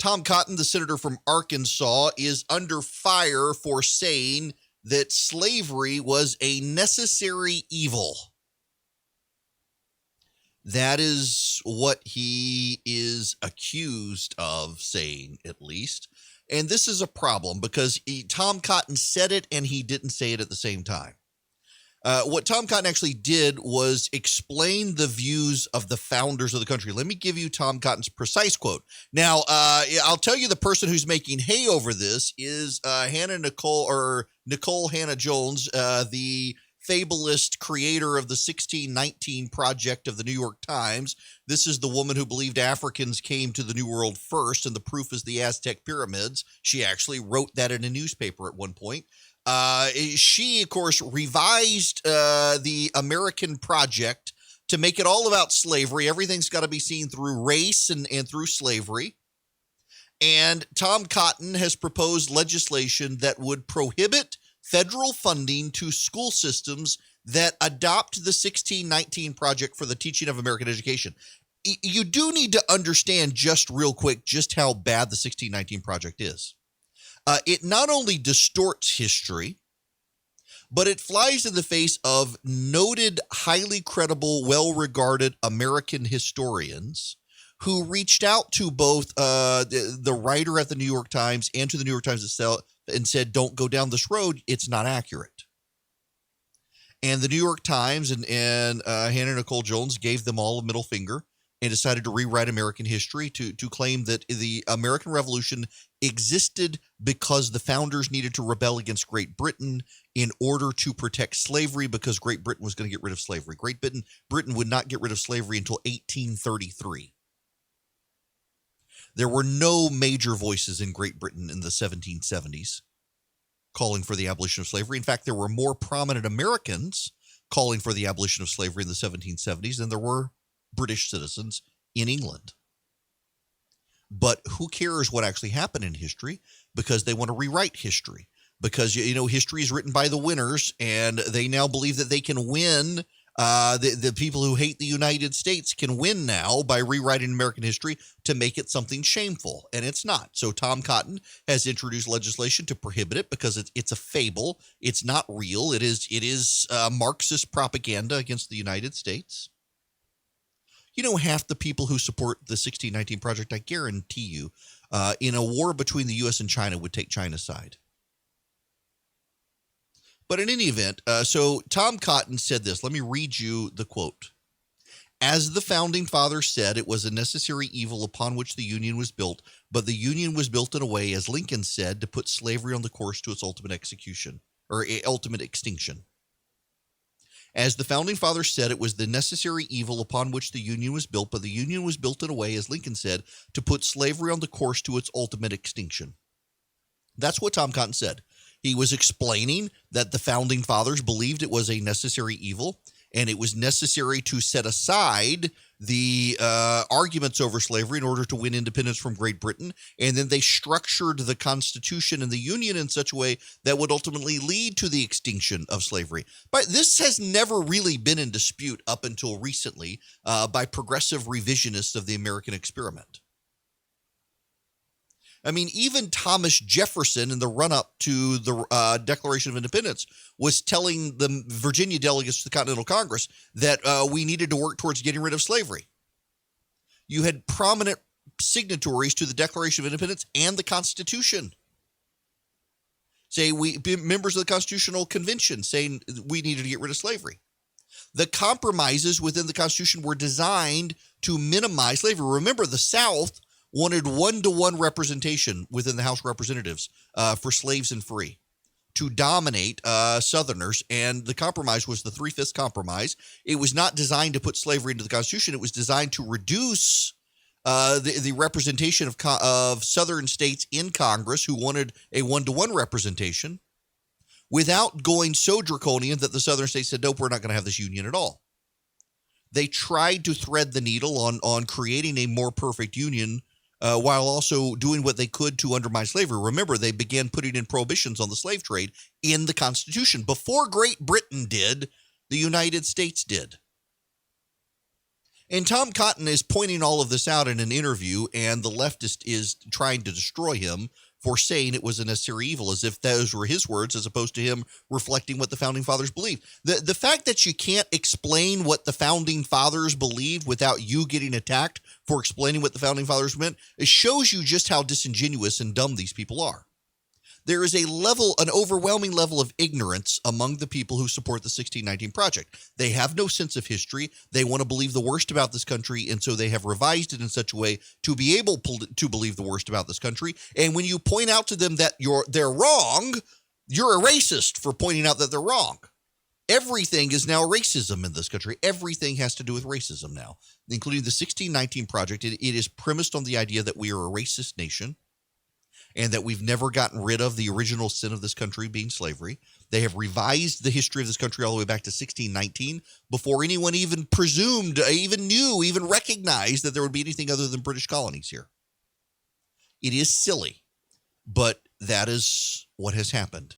Tom Cotton, the senator from Arkansas, is under fire for saying that slavery was a necessary evil. That is what he is accused of saying, at least. And this is a problem because Tom Cotton said it and he didn't say it at the same time. What Tom Cotton actually did was explain the views of the founders of the country. Let me give you Tom Cotton's precise quote. Now, I'll tell you the person who's making hay over this is Nicole Hannah Jones, the fabulist creator of the 1619 Project of the New York Times. This is the woman who believed Africans came to the New World first, and the proof is the Aztec pyramids. She actually wrote that in a newspaper at one point. She, of course, revised the American Project to make it all about slavery. Everything's got to be seen through race and through slavery. And Tom Cotton has proposed legislation that would prohibit federal funding to school systems that adopt the 1619 Project for the teaching of American education. You do need to understand just real quick just how bad the 1619 Project is. It not only distorts history, but it flies in the face of noted, highly credible, well-regarded American historians who reached out to both the writer at the New York Times and to the New York Times itself and said, don't go down this road. It's not accurate. And the New York Times and Hannah Nicole Jones gave them all a middle finger and decided to rewrite American history to claim that the American Revolution existed because the founders needed to rebel against Great Britain in order to protect slavery because Great Britain was going to get rid of slavery. Great Britain would not get rid of slavery until 1833. There were no major voices in Great Britain in the 1770s calling for the abolition of slavery. In fact, there were more prominent Americans calling for the abolition of slavery in the 1770s than there were British citizens in England. But who cares what actually happened in history? Because they want to rewrite history. Because, history is written by the winners, and they now believe that they can win. The people who hate the United States can win now by rewriting American history to make it something shameful, and it's not. So Tom Cotton has introduced legislation to prohibit it because it's a fable. It's not real. It is Marxist propaganda against the United States. Half the people who support the 1619 Project, I guarantee you, in a war between the U.S. and China would take China's side. But in any event, so Tom Cotton said this. Let me read you the quote. As the founding fathers said, it was a necessary evil upon which the Union was built, but the Union was built in a way, as Lincoln said, to put slavery on the course to its ultimate execution, or ultimate extinction. As the founding fathers said, it was the necessary evil upon which the Union was built, but the Union was built in a way, as Lincoln said, to put slavery on the course to its ultimate extinction. That's what Tom Cotton said. He was explaining that the founding fathers believed it was a necessary evil, and it was necessary to set aside the arguments over slavery in order to win independence from Great Britain. And then they structured the Constitution and the Union in such a way that would ultimately lead to the extinction of slavery. But this has never really been in dispute up until recently by progressive revisionists of the American experiment. I mean, even Thomas Jefferson in the run-up to the Declaration of Independence was telling the Virginia delegates to the Continental Congress that we needed to work towards getting rid of slavery. You had prominent signatories to the Declaration of Independence and the Constitution. Members of the Constitutional Convention saying we needed to get rid of slavery. The compromises within the Constitution were designed to minimize slavery. Remember, the South wanted one-to-one representation within the House of Representatives for slaves and free to dominate Southerners, and the compromise was the Three-Fifths Compromise. It was not designed to put slavery into the Constitution. It was designed to reduce the representation of Southern states in Congress who wanted a one-to-one representation without going so draconian that the Southern states said, nope, we're not going to have this union at all. They tried to thread the needle on creating a more perfect union while also doing what they could to undermine slavery. Remember, they began putting in prohibitions on the slave trade in the Constitution. Before Great Britain did, the United States did. And Tom Cotton is pointing all of this out in an interview, and the leftist is trying to destroy him for saying it was a necessary evil, as if those were his words, as opposed to him reflecting what the Founding Fathers believed. The fact that you can't explain what the Founding Fathers believed without you getting attacked for explaining what the Founding Fathers meant, it shows you just how disingenuous and dumb these people are. There is an overwhelming level of ignorance among the people who support the 1619 Project. They have no sense of history. They want to believe the worst about this country, and so they have revised it in such a way to be able to believe the worst about this country. And when you point out to them that they're wrong, you're a racist for pointing out that they're wrong. Everything is now racism in this country. Everything has to do with racism now, including the 1619 Project. It is premised on the idea that we are a racist nation, and that we've never gotten rid of the original sin of this country being slavery. They have revised the history of this country all the way back to 1619 before anyone even presumed, even knew, even recognized that there would be anything other than British colonies here. It is silly, but that is what has happened.